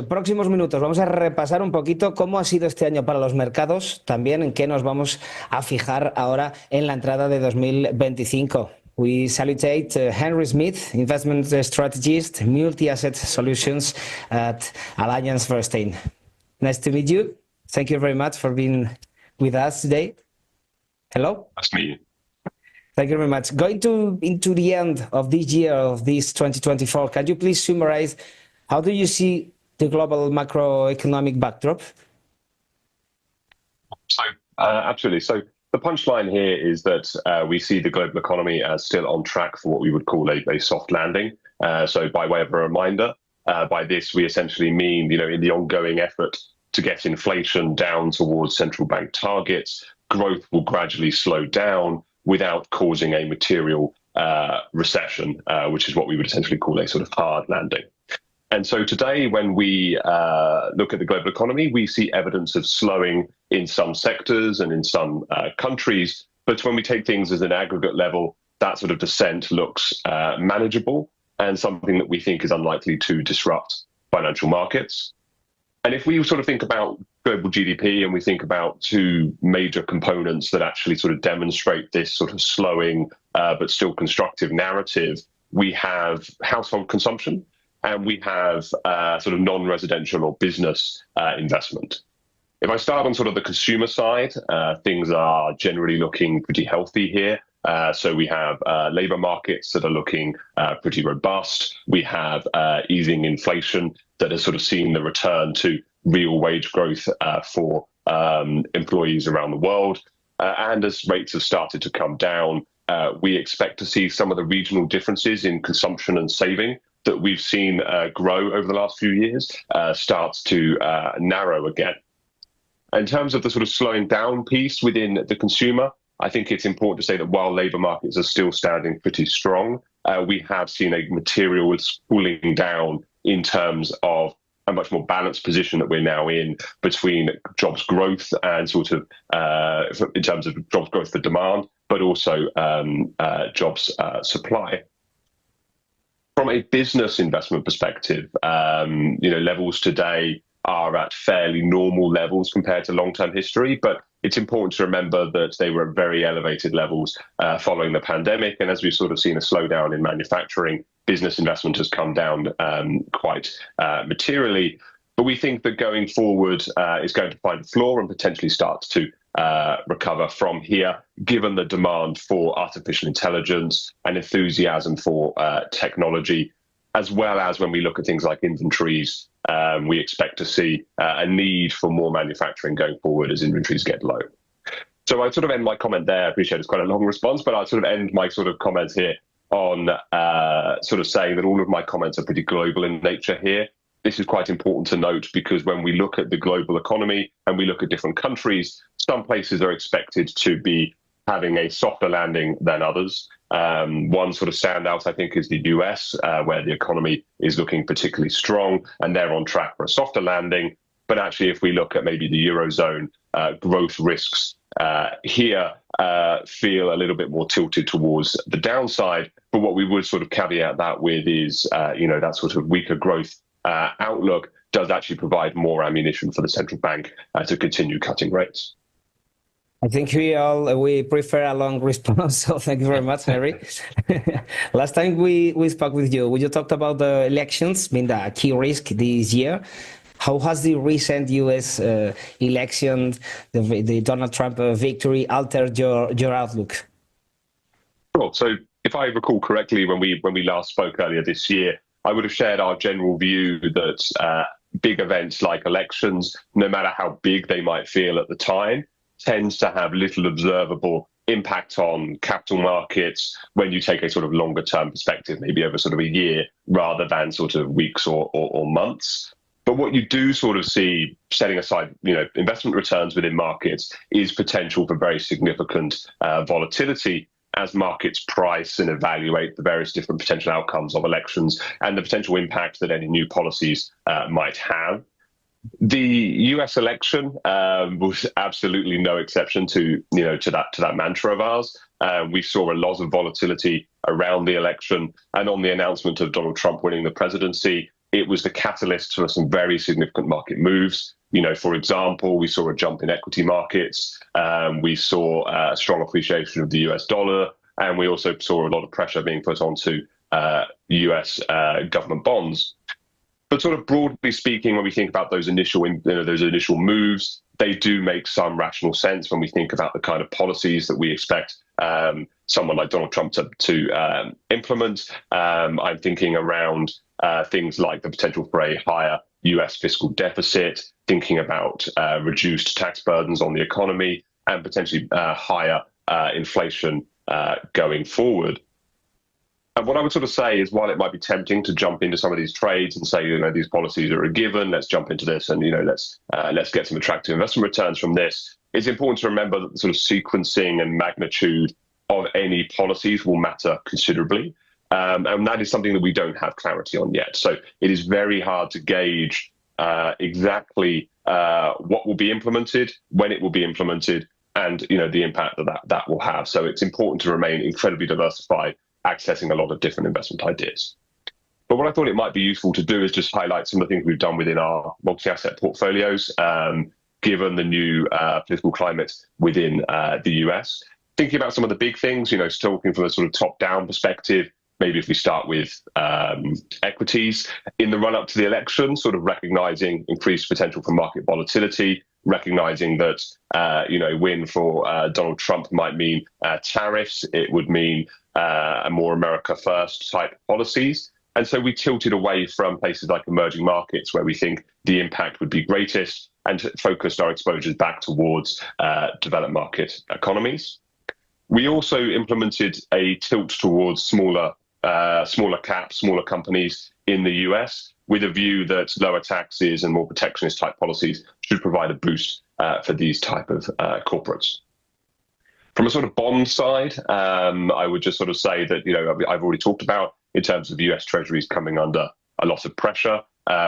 Próximos minutos vamos a repasar un poquito cómo ha sido este año para los mercados, también en qué nos vamos a fijar ahora en la entrada de 2025. We salutate Henry Smith, investment strategist, multi-asset solutions at Bernstein. Nice to meet you. Thank you very much for being with us today. Hello. Nice to meet you. Thank you very much. Going into the end of this year, of this 2024, can you please summarize how do you see the global macroeconomic backdrop? So, absolutely. So the punchline here is that we see the global economy as still on track for what we would call a soft landing. So by way of a reminder, by this, we essentially mean, in the ongoing effort to get inflation down towards central bank targets, growth will gradually slow down without causing a material recession, which is what we would essentially call a sort of hard landing. And so today, when we look at the global economy, we see evidence of slowing in some sectors and in some countries. But when we take things as an aggregate level, that sort of descent looks manageable and something that we think is unlikely to disrupt financial markets. And if we sort of think about global GDP and we think about two major components that actually sort of demonstrate this sort of slowing but still constructive narrative, we have household consumption, and we have sort of non-residential or business investment. If I start on sort of the consumer side, things are generally looking pretty healthy here. So we have labor markets that are looking pretty robust. We have easing inflation that has sort of seen the return to real wage growth for employees around the world. And as rates have started to come down, we expect to see some of the regional differences in consumption and saving that we've seen grow over the last few years starts to narrow again. In terms of the sort of slowing down piece within the consumer, I think it's important to say that while labour markets are still standing pretty strong, we have seen a material cooling down in terms of a much more balanced position that we're now in between jobs growth and sort of in terms of jobs growth for demand, but also jobs supply. From a business investment perspective, levels today are at fairly normal levels compared to long-term history, but it's important to remember that they were at very elevated levels following the pandemic. And as we've sort of seen a slowdown in manufacturing, business investment has come down quite materially. But we think that going forward is going to find a floor and potentially start to recover from here, given the demand for artificial intelligence and enthusiasm for technology, as well as when we look at things like inventories, we expect to see a need for more manufacturing going forward as inventories get low. So I sort of end my comment there. I appreciate it's quite a long response, but I'll sort of end my sort of comments here on sort of saying that all of my comments are pretty global in nature here. This is quite important to note because when we look at the global economy and we look at different countries, some places are expected to be having a softer landing than others. One sort of standout, I think, is the US, where the economy is looking particularly strong and they're on track for a softer landing. But actually, if we look at maybe the Eurozone, growth risks here feel a little bit more tilted towards the downside. But what we would sort of caveat that with is, that sort of weaker growth outlook does actually provide more ammunition for the central bank to continue cutting rates. I think we prefer a long response, so thank you very much, Henry. Last time we spoke with you talked about the elections being the key risk this year. How has the recent U.S. election, the Donald Trump victory, altered your outlook? Sure. So if I recall correctly, when we last spoke earlier this year, I would have shared our general view that big events like elections, no matter how big they might feel at the time, tends to have little observable impact on capital markets when you take a sort of longer term perspective, maybe over sort of a year rather than sort of weeks or months. But what you do sort of see, setting aside, investment returns within markets, is potential for very significant volatility as markets price and evaluate the various different potential outcomes of elections and the potential impact that any new policies might have. The U.S. election was absolutely no exception to that mantra of ours. We saw a lot of volatility around the election, and on the announcement of Donald Trump winning the presidency, it was the catalyst for some very significant market moves. For example, we saw a jump in equity markets. We saw a strong appreciation of the US dollar. And we also saw a lot of pressure being put onto US government bonds. But sort of broadly speaking, when we think about those initial moves, they do make some rational sense when we think about the kind of policies that we expect someone like Donald Trump to implement. I'm thinking around things like the potential for a higher US fiscal deficit, thinking about reduced tax burdens on the economy, and potentially higher inflation going forward. And what I would sort of say is, while it might be tempting to jump into some of these trades and say, these policies are a given, let's jump into this and, let's get some attractive investment returns from this, it's important to remember that the sort of sequencing and magnitude of any policies will matter considerably. And that is something that we don't have clarity on yet. So it is very hard to gauge exactly what will be implemented, when it will be implemented, and the impact that will have. So it's important to remain incredibly diversified, accessing a lot of different investment ideas. But what I thought it might be useful to do is just highlight some of the things we've done within our multi-asset portfolios, given the new political climate within the US. Thinking about some of the big things, still looking from a sort of top-down perspective, maybe if we start with equities, in the run-up to the election, sort of recognizing increased potential for market volatility, recognizing that, win for Donald Trump might mean tariffs, it would mean a more America first type policies. And so we tilted away from places like emerging markets, where we think the impact would be greatest, and focused our exposures back towards developed market economies. We also implemented a tilt towards smaller caps, smaller companies in the US, with a view that lower taxes and more protectionist type policies should provide a boost for these type of corporates. From a sort of bond side, I would just sort of say that, I've already talked about in terms of US Treasuries coming under a lot of pressure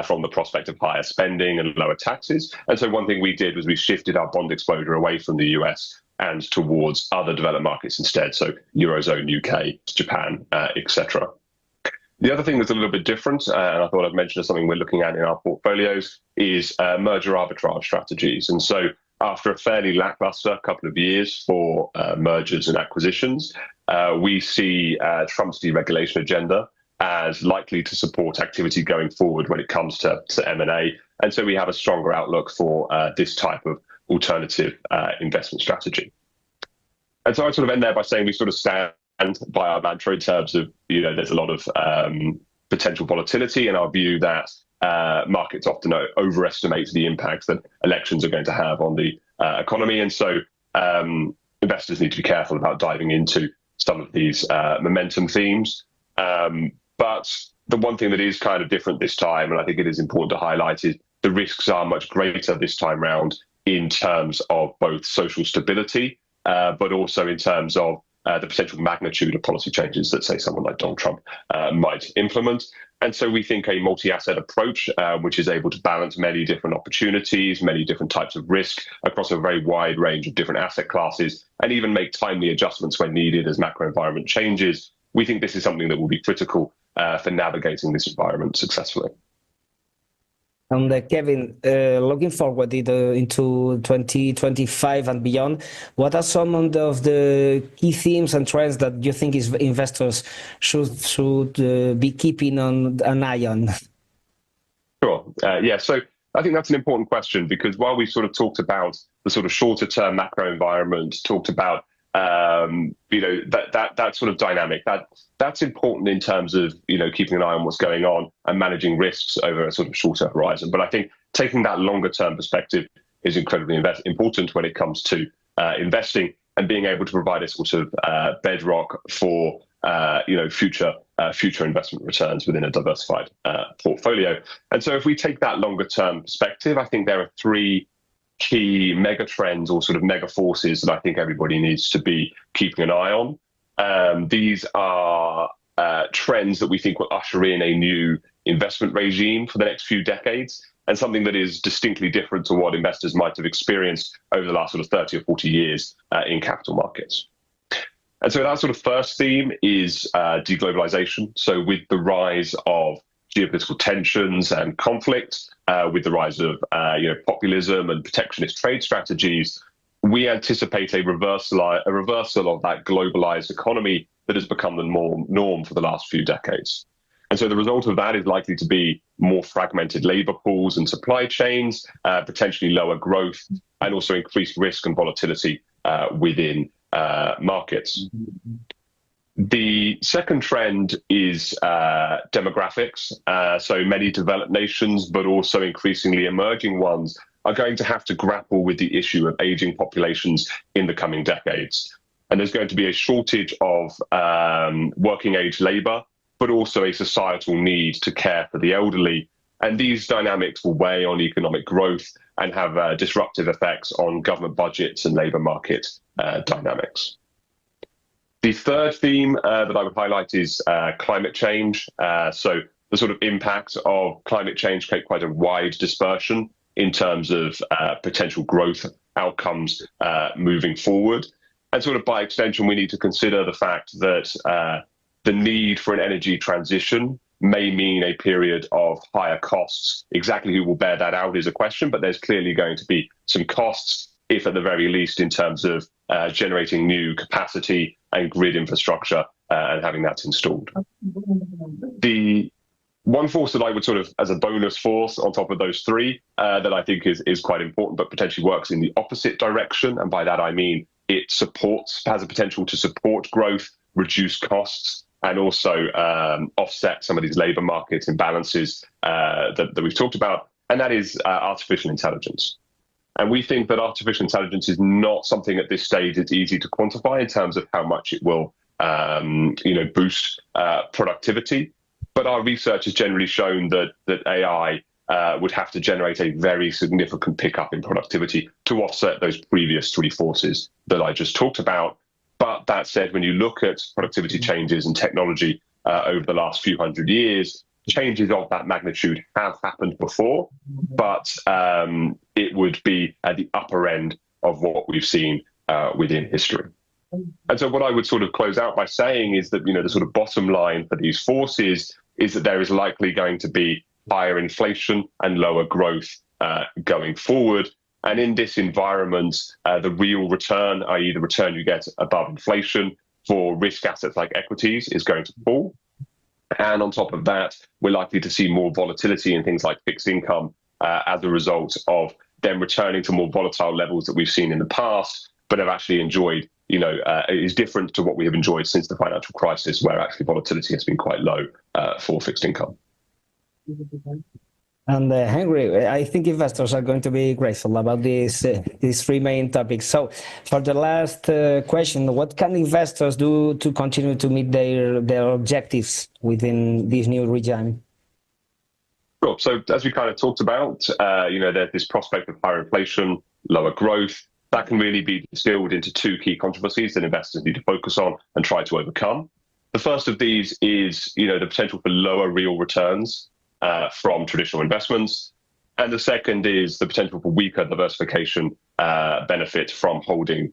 from the prospect of higher spending and lower taxes. And so one thing we did was we shifted our bond exposure away from the US and towards other developed markets instead, so Eurozone, UK, Japan, etc. The other thing that's a little bit different, and I thought I'd mention as something we're looking at in our portfolios, is merger arbitrage strategies. And so after a fairly lackluster couple of years for mergers and acquisitions, we see Trump's deregulation agenda as likely to support activity going forward when it comes to M&A. And so we have a stronger outlook for this type of alternative investment strategy. And so I sort of end there by saying we sort of stand by our mantra in terms of, there's a lot of potential volatility, and our view that markets often overestimate the impact that elections are going to have on the economy. And so investors need to be careful about diving into some of these momentum themes. But the one thing that is kind of different this time, and I think it is important to highlight, is the risks are much greater this time round in terms of both social stability, but also in terms of the potential magnitude of policy changes that, say, someone like Donald Trump might implement. And so we think a multi-asset approach, which is able to balance many different opportunities, many different types of risk across a very wide range of different asset classes, and even make timely adjustments when needed as macro environment changes, we think this is something that will be critical for navigating this environment successfully. And Kevin, looking forward into 2025 and beyond, what are some of the key themes and trends that you think investors should be keeping an eye on? Sure. Yeah. So I think that's an important question, because while we sort of talked about the sort of shorter term macro environment, talked about that sort of dynamic, that's important in terms of keeping an eye on what's going on and managing risks over a sort of shorter horizon. But I think taking that longer term perspective is incredibly important when it comes to investing, and being able to provide a sort of bedrock for future investment returns within a diversified portfolio. And so if we take that longer term perspective, I think there are three key mega trends or sort of mega forces that I think everybody needs to be keeping an eye on. These are trends that we think will usher in a new investment regime for the next few decades, and something that is distinctly different to what investors might have experienced over the last sort of 30 or 40 years in capital markets. And so that sort of first theme is deglobalization. So with the rise of geopolitical tensions and conflict, with the rise of populism and protectionist trade strategies, we anticipate a reversal of that globalized economy that has become the norm for the last few decades. And so the result of that is likely to be more fragmented labor pools and supply chains, potentially lower growth, and also increased risk and volatility within markets. The second trend is demographics. So many developed nations, but also increasingly emerging ones, are going to have to grapple with the issue of aging populations in the coming decades. And there's going to be a shortage of working age labor, but also a societal need to care for the elderly. And these dynamics will weigh on economic growth and have disruptive effects on government budgets and labor market dynamics. The third theme that I would highlight is climate change. So the sort of impact of climate change create quite a wide dispersion in terms of potential growth outcomes moving forward. And sort of by extension, we need to consider the fact that the need for an energy transition may mean a period of higher costs. Exactly who will bear that out is a question, but there's clearly going to be some costs, if at the very least in terms of generating new capacity and grid infrastructure and having that installed. The one force that I would sort of, as a bonus force on top of those three, that I think is quite important, but potentially works in the opposite direction, and by that I mean it has a potential to support growth, reduce costs, and also offset some of these labor market imbalances that we've talked about, and that is artificial intelligence. And we think that artificial intelligence is not something at this stage it's easy to quantify in terms of how much it will boost productivity. But our research has generally shown that AI would have to generate a very significant pickup in productivity to offset those previous three forces that I just talked about. But that said, when you look at productivity changes and technology over the last few hundred years, changes of that magnitude have happened before, but it would be at the upper end of what we've seen within history. And so what I would sort of close out by saying is that, the sort of bottom line for these forces is that there is likely going to be higher inflation and lower growth going forward. And in this environment, the real return, i.e. the return you get above inflation for risk assets like equities, is going to fall. And on top of that, we're likely to see more volatility in things like fixed income as a result of them returning to more volatile levels that we've seen in the past, but have actually enjoyed, is different to what we have enjoyed since the financial crisis, where actually volatility has been quite low for fixed income. And Henry, I think investors are going to be grateful about these three main topics. So for the last question, what can investors do to continue to meet their objectives within this new regime? Sure. So as we kind of talked about, there's this prospect of higher inflation, lower growth. That can really be distilled into two key controversies that investors need to focus on and try to overcome. The first of these is, the potential for lower real returns from traditional investments. And the second is the potential for weaker diversification benefit from holding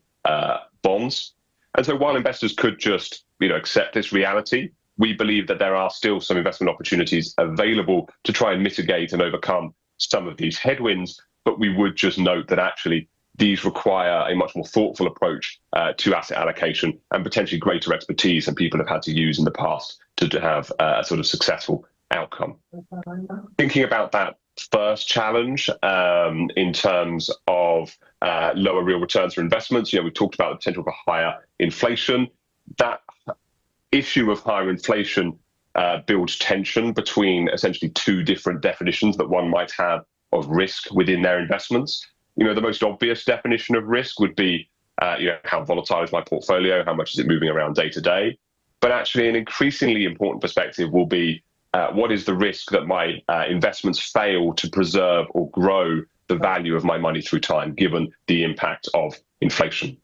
bonds. And so while investors could just, accept this reality, we believe that there are still some investment opportunities available to try and mitigate and overcome some of these headwinds. But we would just note that actually these require a much more thoughtful approach to asset allocation and potentially greater expertise than people have had to use in the past to have a sort of successful outcome. Thinking about that first challenge in terms of lower real returns for investments, we've talked about the potential for higher inflation. That issue of higher inflation builds tension between essentially two different definitions that one might have of risk within their investments. The most obvious definition of risk would be, how volatile is my portfolio? How much is it moving around day to day? But actually an increasingly important perspective will be, what is the risk that my investments fail to preserve or grow the value of my money through time, given the impact of inflation?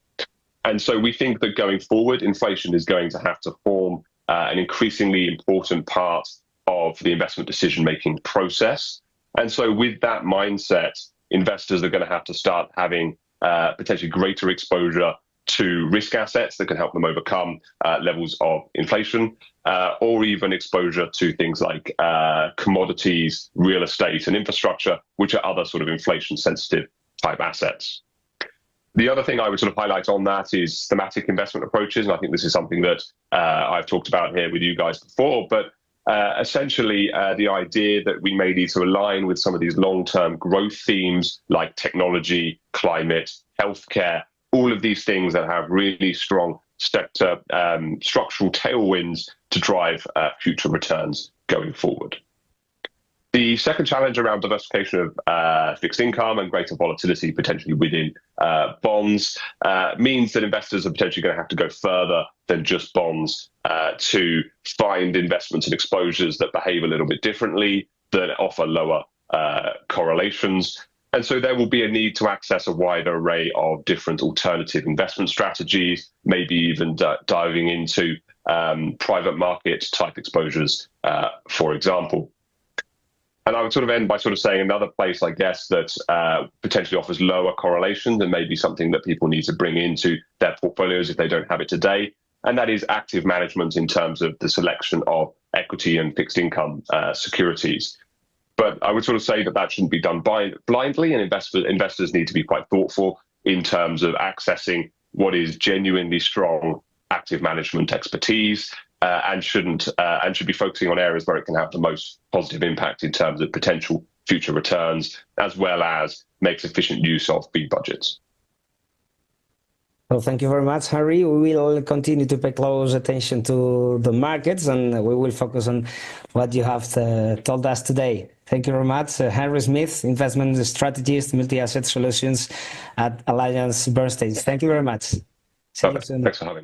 And so we think that going forward, inflation is going to have to form an increasingly important part of the investment decision-making process. And so with that mindset, investors are going to have to start having potentially greater exposure to risk assets that can help them overcome levels of inflation, or even exposure to things like commodities, real estate, and infrastructure, which are other sort of inflation-sensitive type assets. The other thing I would sort of highlight on that is thematic investment approaches, and I think this is something that I've talked about here with you guys before, but essentially the idea that we may need to align with some of these long-term growth themes like technology, climate, healthcare, all of these things that have really strong sector structural tailwinds to drive future returns going forward. The second challenge around diversification of fixed income and greater volatility potentially within bonds means that investors are potentially going to have to go further than just bonds to find investments and exposures that behave a little bit differently, that offer lower correlations. And so there will be a need to access a wider array of different alternative investment strategies, maybe even diving into private market type exposures, for example. And I would sort of end by sort of saying another place, I guess, that potentially offers lower correlations and maybe something that people need to bring into their portfolios if they don't have it today. And that is active management in terms of the selection of equity and fixed income securities. But I would sort of say that that shouldn't be done blindly, and investors need to be quite thoughtful in terms of accessing what is genuinely strong active management expertise, and should be focusing on areas where it can have the most positive impact in terms of potential future returns, as well as makes efficient use of fee budgets. Well, thank you very much, Harry. We will continue to pay close attention to the markets, and we will focus on what you have told us today. Thank you very much. Henry Smith, investment strategist, multi-asset solutions at Alliance Bernstein. Thank you very much. See you soon. Thanks for having me.